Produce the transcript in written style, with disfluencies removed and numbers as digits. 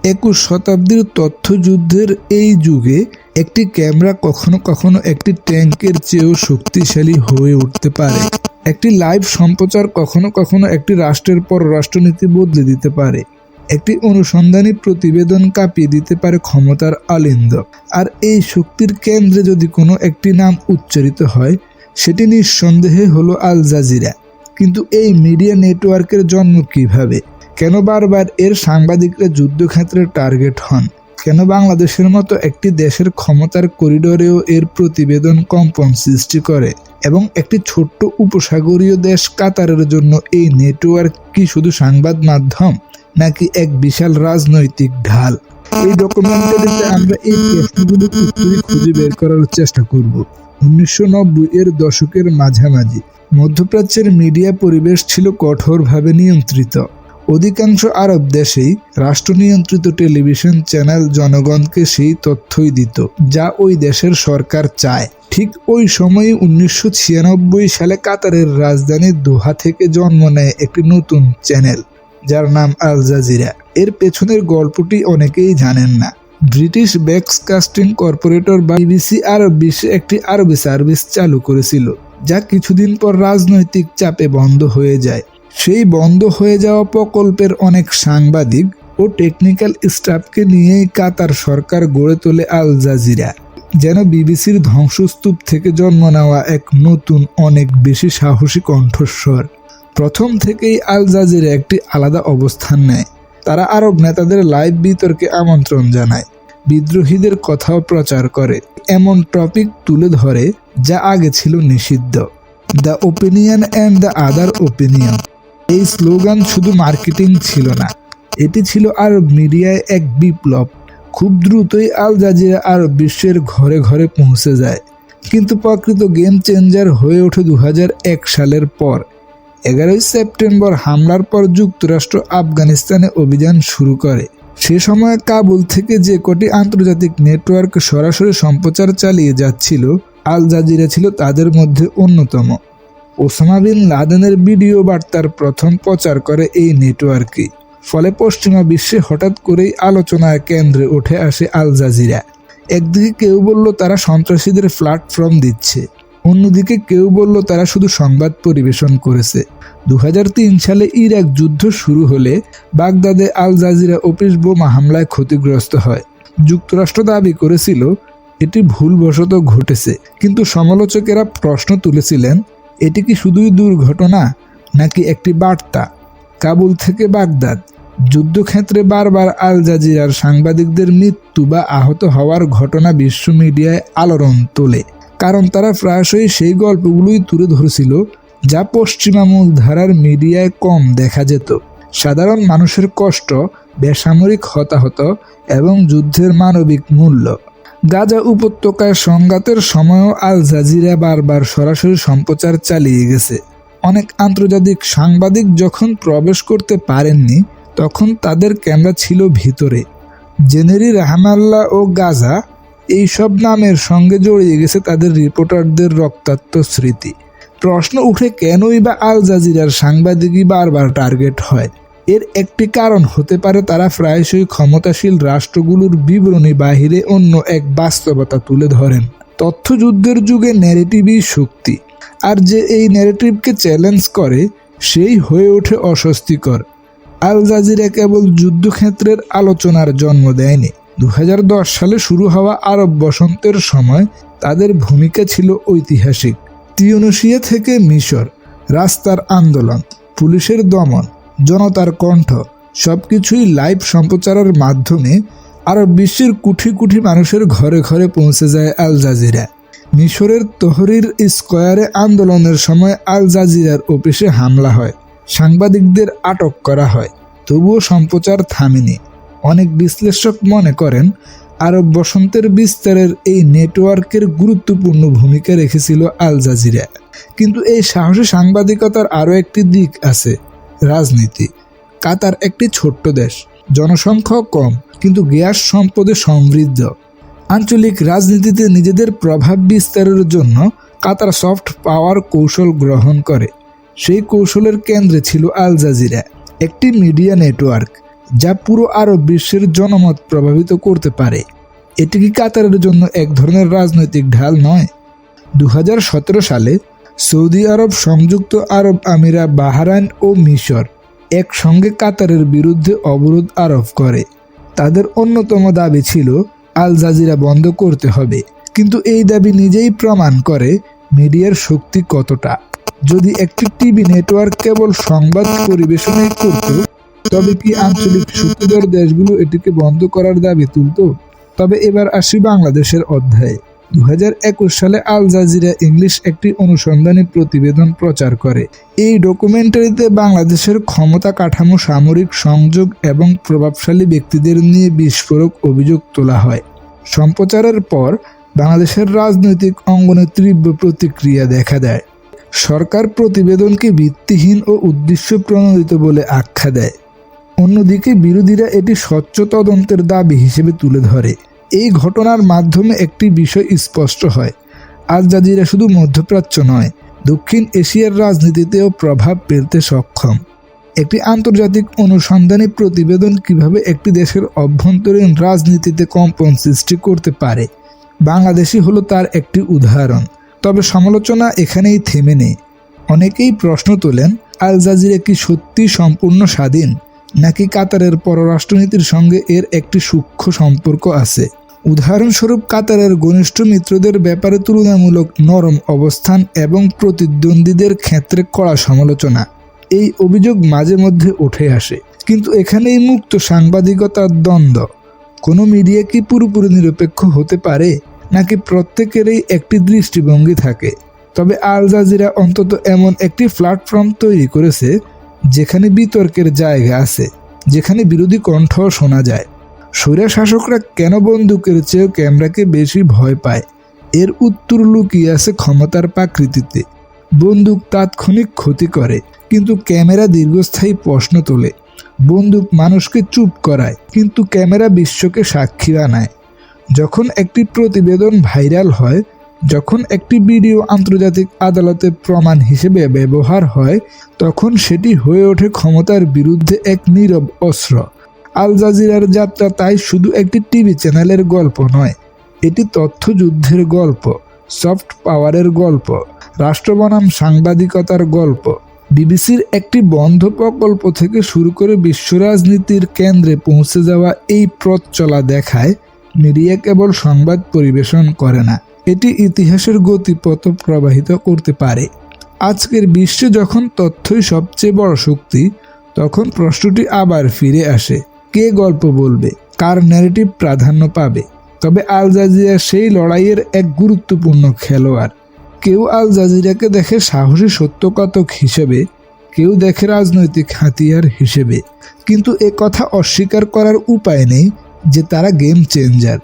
21 শতাব্দীর তথ্যযুদ্ধের এই যুগে একটি ক্যামেরা কখনো কখনো একটি ট্যাঙ্কের চেয়েও শক্তিশালী হয়ে উঠতে পারে। একটি লাইভ সম্প্রচার কখনো কখনো একটি রাষ্ট্রের পররাষ্ট্রনীতি বদলে দিতে পারে। একটি অনুসন্ধানী প্রতিবেদন কাঁপিয়ে দিতে পারে ক্ষমতার অলিন্দ। আর এই শক্তির কেন্দ্রে যদি কোনো একটি নাম উচ্চারিত হয়, সেটি নিঃসন্দেহে হলো আল জাজিরা। কিন্তু এই মিডিয়া নেটওয়ার্কের জন্ম কিভাবে? কেন বারবার এর সাংবাদিকরা যুদ্ধক্ষেত্রের টার্গেট হন? কেন বাংলাদেশের মতো একটি দেশের ক্ষমতার করিডোরেও এর প্রতিবেদন কম্পন সৃষ্টি করে? এবং একটি ছোট্ট উপসাগরীয় দেশ কাতারের জন্য এই নেটওয়ার্ক কি শুধু সংবাদ মাধ্যম, নাকি এক বিশাল রাজনৈতিক ঢাল? এই ডকুমেন্টারিতে আমরা এই প্রশ্নগুলোর উত্তরই খুঁজে বের করার চেষ্টা করব। 1990 এর দশকের মাঝামাঝি মধ্যপ্রাচ্যের মিডিয়া পরিবেশ ছিল কঠোরভাবে নিয়ন্ত্রিত। অধিকাংশ আরব দেশেই রাষ্ট্রনিয়ন্ত্রিত টেলিভিশন চ্যানেল জনগণকে সেই তথ্যই দিত যা ওই দেশের সরকার চায়। ঠিক ওই সময়ই 1996 সালে কাতারের রাজধানী দোহা থেকে জন্ম নেয় একটি নতুন চ্যানেল, যার নাম আল জাজিরা। এর পেছনের গল্পটি অনেকেই জানেন না। ব্রিটিশ ব্রডকাস্টিং কর্পোরেটর বা বিবিসি আরব বিশ্বে একটি আরবি সার্ভিস চালু করেছিল, যা কিছুদিন পর রাজনৈতিক চাপে বন্ধ হয়ে যায়। সেই বন্ধ হয়ে যাওয়া প্রকল্পের অনেক সাংবাদিক ও টেকনিক্যাল স্টাফকে নিয়েই কাতার সরকার গড়ে তোলে আল জাজিরা, যেন বিবিসির ধ্বংসস্তূপ থেকে জন্ম নেওয়া এক নতুন, অনেক বেশি সাহসী কণ্ঠস্বর। প্রথম থেকেই আল জাজিরা একটি আলাদা অবস্থান নেয়। তারা আরব নেতাদের লাইভ বিতর্কে আমন্ত্রণ জানায়, বিদ্রোহীদের কথাও প্রচার করে, এমন টপিক তুলে ধরে যা আগে ছিল নিষিদ্ধ। The opinion and the other opinion. এই স্লোগান শুধু মার্কেটিং ছিল না, এটি ছিল আরব মিডিয়ায় এক বিপ্লব। খুব দ্রুতই আল জাজিরা আরব বিশ্বের ঘরে ঘরে পৌঁছে যায়। কিন্তু প্রকৃত গেম চেঞ্জার হয়ে ওঠে 2001 সালের পর। 11 সেপ্টেম্বর হামলার পর যুক্তরাষ্ট্র আফগানিস্তানে অভিযান শুরু করে। সে সময় কাবুল থেকে যে কটি আন্তর্জাতিক নেটওয়ার্ক সরাসরি সম্প্রচার চালিয়ে যাচ্ছিল, আল জাজিরা ছিল তাদের মধ্যে অন্যতম। ওসামা বিন লাদেনের ভিডিও বার্তার প্রথম প্রচার করে এই নেটওয়ার্কই। ফলে পশ্চিমা বিশ্বে হঠাৎ করেই আলোচনার কেন্দ্রে উঠে আসে আল জাজিরা। একদিকে কেউ বলল তারা সন্ত্রাসীদের প্ল্যাটফর্ম দিচ্ছে, অন্যদিকে কেউ বলল তারা শুধু সংবাদ পরিবেশন করেছে। 2003 সালে ইরাক যুদ্ধ শুরু হলে বাগদাদে আল জাজিরা অফিস বোমা হামলায় ক্ষতিগ্রস্ত হয়। যুক্তরাষ্ট্র দাবি করেছিল এটি ভুলবশত ঘটেছে, কিন্তু সমালোচকেরা প্রশ্ন তুলেছিলেন, এটি কি শুধুই দুর্ঘটনা নাকি একটি বার্তা? কাবুল থেকে বাগদাদ যুদ্ধক্ষেত্রে বারবার আল জাজিরার সাংবাদিকদের মৃত্যু বা আহত হওয়ার ঘটনা বিশ্ব মিডিয়ায় আলোড়ন তোলে, কারণ তারা প্রায়শই সেই গল্পগুলোই তুলে ধরেছিল যা পশ্চিমা মূলধারার মিডিয়ায় কম দেখা যেত। সাধারণ মানুষের কষ্ট, বেসামরিক হতাহত এবং যুদ্ধের মানবিক মূল্য। গাজা উপত্যকায় সংঘাতের সময়ও আল জাজিরা বারবার সরাসরি সম্প্রচার চালিয়ে গেছে। অনেক আন্তর্জাতিক সাংবাদিক যখন প্রবেশ করতে পারেননি, তখন তাদের ক্যামেরা ছিল ভিতরে। জেনেরি রাহমাল্লাহ ও গাজা, এইসব নামের সঙ্গে জড়িয়ে গেছে তাদের রিপোর্টারদের রক্তাক্ত স্মৃতি। প্রশ্ন উঠে, কেনই বা আল জাজিরার সাংবাদিকই বারবার টার্গেট হয়? এর একটি কারণ হতে পারে তারা প্রায়শই ক্ষমতাশীল রাষ্ট্রগুলোর বিবরণী বাহিরে অন্য এক বাস্তবতা তুলে ধরেন। তথ্যযুদ্ধের যুগে ন্যারেটিভই শক্তি, আর যে এই ন্যারেটিভকে চ্যালেঞ্জ করে সেই হয়ে ওঠে অস্বস্তিকর। আল জাজিরা কেবল যুদ্ধক্ষেত্রের আলোচনার জন্ম দেয়নি। 2010 সালে শুরু হওয়া আরব বসন্তের সময় তাদের ভূমিকা ছিল ঐতিহাসিক। তিউনিসিয়া থেকে মিশর, রাস্তার আন্দোলন, পুলিশের দমন, জনতার কণ্ঠ, সবকিছুই লাইভ সম্প্রচারের মাধ্যমে আরব বিশ্বের কোটি কোটি মানুষের ঘরে ঘরে পৌঁছে যায় আল জাজিরা। মিশরের তহরির স্কয়ারে আন্দোলনের সময় আল জাজিরার অফিসে হামলা হয়, সাংবাদিকদের আটক করা হয়, তবুও সম্প্রচার থামেনি। অনেক বিশ্লেষক মনে করেন আরব বসন্তের বিস্তারের এই নেটওয়ার্কের গুরুত্বপূর্ণ ভূমিকা রেখেছিল আল জাজিরা। কিন্তু এই সাহসী সাংবাদিকতার আরও একটি দিক আছে, রাজনীতি। কাতার একটি ছোট্ট দেশ, জনসংখ্যা কম, কিন্তু গ্যাস সম্পদে সমৃদ্ধ। আঞ্চলিক রাজনীতিতে নিজেদের প্রভাব বিস্তারের জন্য কাতার সফট পাওয়ার কৌশল গ্রহণ করে। সেই কৌশলের কেন্দ্রে ছিল আল জাজিরা, একটি মিডিয়া নেটওয়ার্ক যা পুরো আরব বিশ্বের জনমত প্রভাবিত করতে পারে। এটি কি কাতারের জন্য এক ধরনের রাজনৈতিক ঢাল নয়? 2017 সালে সৌদি আরব, সংযুক্ত আরব আমিরাত, বাহরাইন ও মিশর একসঙ্গে কাতারের বিরুদ্ধে অবরোধ আরোপ করে। তাদের অন্যতম দাবি ছিল আল জাজিরা বন্ধ করতে হবে। কিন্তু এই দাবি নিজেই প্রমাণ করে মিডিয়ার শক্তি কতটা। যদি একটি টিভি নেটওয়ার্ক কেবল সংবাদ পরিবেশনই করত, তবে কি আঞ্চলিক শক্তিধর দেশগুলো এটিকে বন্ধ করার দাবি তুলত? তবে এবার আসি বাংলাদেশের অধ্যায়ে। 2021 সালে আল জাজিরা ইংলিশ একটি অনুসন্ধানী প্রতিবেদন প্রচার করে। এই ডকুমেন্টারিতে বাংলাদেশের ক্ষমতা কাঠামো, সামরিক সংযোগ এবং প্রভাবশালী ব্যক্তিদের নিয়ে বিস্ফোরক অভিযোগ তোলা হয়। সম্প্রচারের পর বাংলাদেশের রাজনৈতিক অঙ্গনে তীব্র প্রতিক্রিয়া দেখা দেয়। সরকার প্রতিবেদনকে ভিত্তিহীন ও উদ্দেশ্য প্রণোদিত বলে আখ্যা দেয়। অন্যদিকে বিরোধীরা এটি স্বচ্ছ তদন্তের দাবি হিসেবে তুলে ধরে। এই ঘটনার মাধ্যমে একটি বিষয় স্পষ্ট হয়, আল জাজিরা শুধু মধ্যপ্রাচ্য নয়, দক্ষিণ এশিয়ার রাজনীতিতেও প্রভাব ফেলতে সক্ষম। একটি আন্তর্জাতিক অনুসন্ধানী প্রতিবেদন কিভাবে একটি দেশের অভ্যন্তরীণ রাজনীতিতে কম্পন সৃষ্টি করতে পারে, বাংলাদেশই হলো তার একটি উদাহরণ। তবে সমালোচনা এখানেই থেমে নেই। অনেকেই প্রশ্ন তোলেন, আল জাজিরা কি সত্যি সম্পূর্ণ স্বাধীন, নাকি কাতারের পররাষ্ট্রনীতির সঙ্গে এর একটি সূক্ষ্ম সম্পর্ক আছে? উদাহরণস্বরূপ, কাতারের ঘনিষ্ঠ মিত্রদের ব্যাপারে তুলনামূলক নরম অবস্থান এবং প্রতিদ্বন্দ্বীদের ক্ষেত্রে কড়া সমালোচনা, এই অভিযোগ মাঝে মধ্যে উঠে আসে। কিন্তু এখানেই মুক্ত সাংবাদিকতার দ্বন্দ্ব। কোনো মিডিয়া কি পুরোপুরি নিরপেক্ষ হতে পারে, নাকি প্রত্যেকেরই একটি দৃষ্টিভঙ্গি থাকে? তবে আল জাজিরা অন্তত এমন একটি প্ল্যাটফর্ম তৈরি করেছে যেখানে বিতর্কের জায়গা আছে, যেখানে বিরোধী কণ্ঠ শোনা যায়। স্বৈরা শাসকরা কেন বন্দুকের চেয়েও ক্যামেরাকে বেশি ভয় পায়? এর উত্তর লুকিয়ে আছে ক্ষমতার প্রাকৃতিতে। বন্দুক তাৎক্ষণিক ক্ষতি করে, কিন্তু ক্যামেরা দীর্ঘস্থায়ী প্রশ্ন তোলে। বন্দুক মানুষকে চুপ করায়, কিন্তু ক্যামেরা বিশ্বকে সাক্ষী বানায়। যখন একটি প্রতিবেদন ভাইরাল হয়, যখন একটি ভিডিও আন্তর্জাতিক আদালতে প্রমাণ হিসেবে ব্যবহার হয়, তখন সেটি হয়ে ওঠে ক্ষমতার বিরুদ্ধে এক নীরব অস্ত্র। আল জাজিরার যাত্রা তাই শুধু একটি টিভি চ্যানেলের গল্প নয়, এটি তথ্যযুদ্ধের গল্প, সফট পাওয়ারের গল্প, রাষ্ট্র বনাম সাংবাদিকতার গল্প। বিবিসির একটি বন্ধ প্রকল্প থেকে শুরু করে বিশ্ব রাজনীতির কেন্দ্রে পৌঁছে যাওয়া এই পথ চলা দেখায় মিডিয়া কেবল সংবাদ পরিবেশন করে না, এটি ইতিহাসের গতিপথ প্রবাহিত করতে পারে। আজকের বিশ্বে যখন তথ্যই সবচেয়ে বড় শক্তি, তখন প্রশ্নটি আবার ফিরে আসে, কে গল্প বলবে, কার ন্যারেটিভ প্রাধান্য পাবে? তবে আল জাজিরা সেই লড়াইয়ের এক গুরুত্বপূর্ণ খেলোয়াড়। কেউ আল জাজিরাকে দেখে সাহসী সত্যকথক হিসেবে, কেউ দেখে রাজনৈতিক হাতিয়ার হিসেবে। কিন্তু এ কথা অস্বীকার করার উপায় নেই যে তারা গেম চেঞ্জার।